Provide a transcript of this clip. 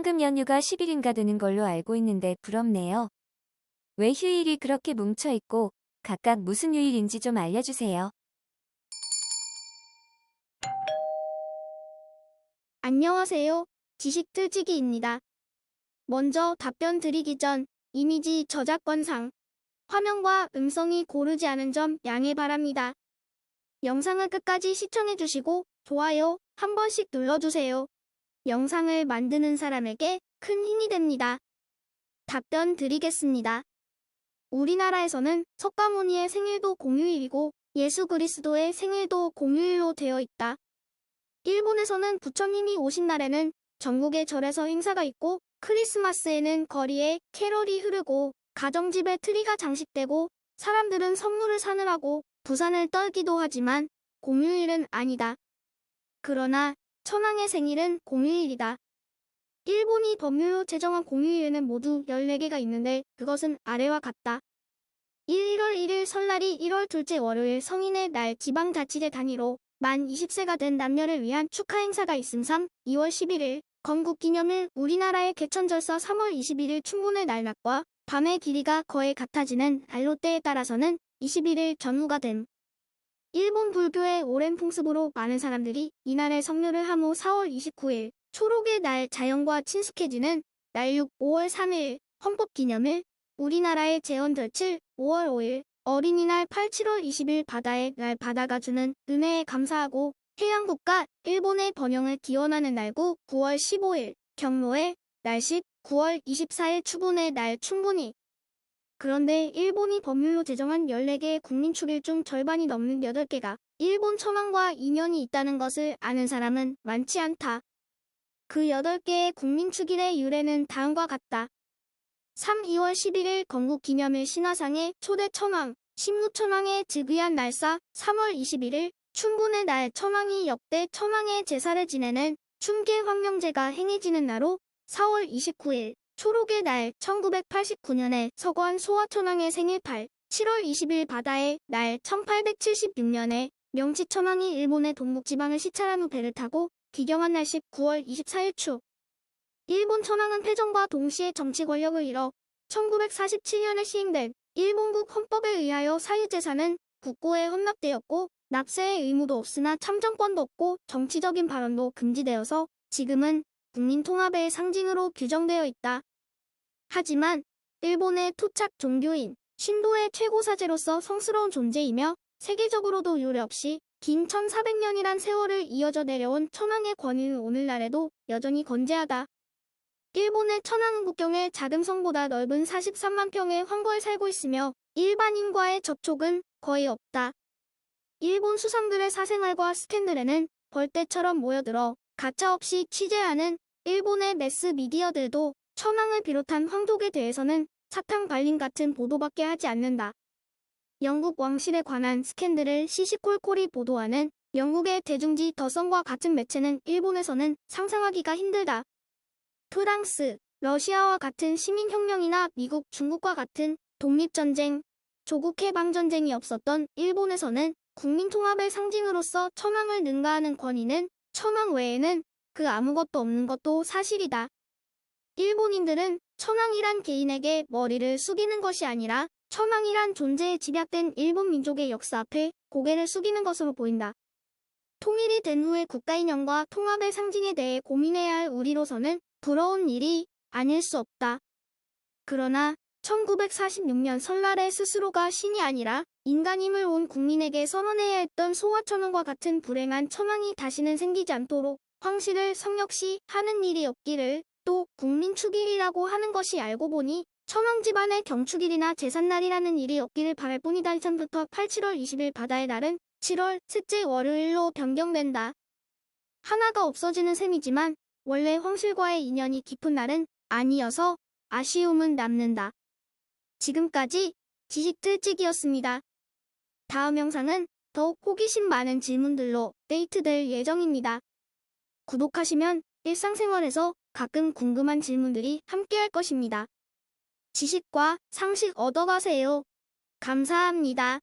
황금 연휴가 10일인가 되는 걸로 알고 있는데 부럽네요. 왜 휴일이 그렇게 뭉쳐있고 각각 무슨 요일인지 좀 알려주세요. 안녕하세요. 지식틀치기입니다. 먼저 답변 드리기 전 이미지 저작권상 화면과 음성이 고르지 않은 점 양해 바랍니다. 영상을 끝까지 시청해주시고 좋아요 한 번씩 눌러주세요. 영상을 만드는 사람에게 큰 힘이 됩니다. 답변 드리겠습니다. 우리나라에서는 석가모니의 생일도 공휴일이고 예수 그리스도의 생일도 공휴일로 되어 있다. 일본에서는 부처님이 오신 날에는 전국의 절에서 행사가 있고 크리스마스에는 거리에 캐럴이 흐르고 가정집에 트리가 장식되고 사람들은 선물을 사느라고 부산을 떨기도 하지만 공휴일은 아니다. 그러나 천황의 생일은 공휴일이다. 일본이 법률로 제정한 공휴일에는 모두 14개가 있는데 그것은 아래와 같다. 1월 1일 설날이 1월 둘째 월요일 성인의 날 지방자치제 단위로 만 20세가 된 남녀를 위한 축하 행사가 있음 3. 2월 11일 건국기념일 우리나라의 개천절사 3월 21일 춘분의 날 낮과 밤의 길이가 거의 같아지는 알로때에 따라서는 21일 전후가 됨. 일본 불교의 오랜 풍습으로 많은 사람들이 이날에 성묘를 함후 4월 29일 초록의 날 자연과 친숙해지는 날 6. 5월 3일 헌법기념일 우리나라의 제헌절 7. 5월 5일 어린이날 8. 7월 20일 바다의 날 바다가 주는 은혜에 감사하고 해양국가 일본의 번영을 기원하는 날 9. 9월 15일 경로의 날 10. 9월 24일 추분의 날 춘분이. 그런데 일본이 법률로 제정한 14개의 국민축일 중 절반이 넘는 8개가 일본 천황과 인연이 있다는 것을 아는 사람은 많지 않다. 그 8개의 국민축일의 유래는 다음과 같다. 3. 2월 11일 건국기념일 신화상의 초대 천황, 신무천황의 즉위한 날사 3월 21일 춘분의 날 천황이 역대 천황의 제사를 지내는 춘계황명제가 행해지는 날로 4월 29일 초록의 날 1989년에 서거한 소화천황의 생일 8. 7월 20일 바다의 날 1876년에 명치천황이 일본의 동북지방을 시찰한 후 배를 타고 귀경한 날 19월 24일 추. 일본 천황은 패전과 동시에 정치 권력을 잃어 1947년에 시행된 일본국 헌법에 의하여 사유재산은 국고에 헌납되었고 납세의 의무도 없으나 참정권도 없고 정치적인 발언도 금지되어서 지금은 국민통합의 상징으로 규정되어 있다. 하지만 일본의 토착 종교인 신도의 최고사제로서 성스러운 존재이며 세계적으로도 유례없이 긴 1400년이란 세월을 이어져 내려온 천황의 권위는 오늘날에도 여전히 건재하다. 일본의 천황은 국경에 작은 성보다 넓은 43만 평의 황거에 살고 있으며 일반인과의 접촉은 거의 없다. 일본 수상들의 사생활과 스캔들에는 벌떼처럼 모여들어 가차없이 취재하는 일본의 매스미디어들도 천황을 비롯한 황족에 대해서는 사탕 발림 같은 보도밖에 하지 않는다. 영국 왕실에 관한 스캔들을 시시콜콜이 보도하는 영국의 대중지 더선과 같은 매체는 일본에서는 상상하기가 힘들다. 프랑스, 러시아와 같은 시민혁명이나 미국, 중국과 같은 독립전쟁, 조국해방전쟁이 없었던 일본에서는 국민통합의 상징으로서 천황을 능가하는 권위는 천황 외에는 그 아무것도 없는 것도 사실이다. 일본인들은 천황이란 개인에게 머리를 숙이는 것이 아니라 천황이란 존재에 집약된 일본 민족의 역사 앞에 고개를 숙이는 것으로 보인다. 통일이 된 후의 국가인연과 통합의 상징에 대해 고민해야 할 우리로서는 부러운 일이 아닐 수 없다. 그러나 1946년 설날에 스스로가 신이 아니라 인간임을 온 국민에게 선언해야 했던 소화천왕과 같은 불행한 천황이 다시는 생기지 않도록 황실을 성역시 하는 일이 없기를, 또 국민축일이라고 하는 것이 알고 보니 천황 집안의 경축일이나 제삿날이라는 일이 없기를 바랄 뿐이다. 2000부터 8. 7월 20일 바다의 날은 7월 셋째 월요일로 변경된다. 하나가 없어지는 셈이지만 원래 황실과의 인연이 깊은 날은 아니어서 아쉬움은 남는다. 지금까지 지식틀치기였습니다. 다음 영상은 더욱 호기심 많은 질문들로 업데이트될 예정입니다. 구독하시면 일상생활에서 가끔 궁금한 질문들이 함께할 것입니다. 지식과 상식 얻어가세요. 감사합니다.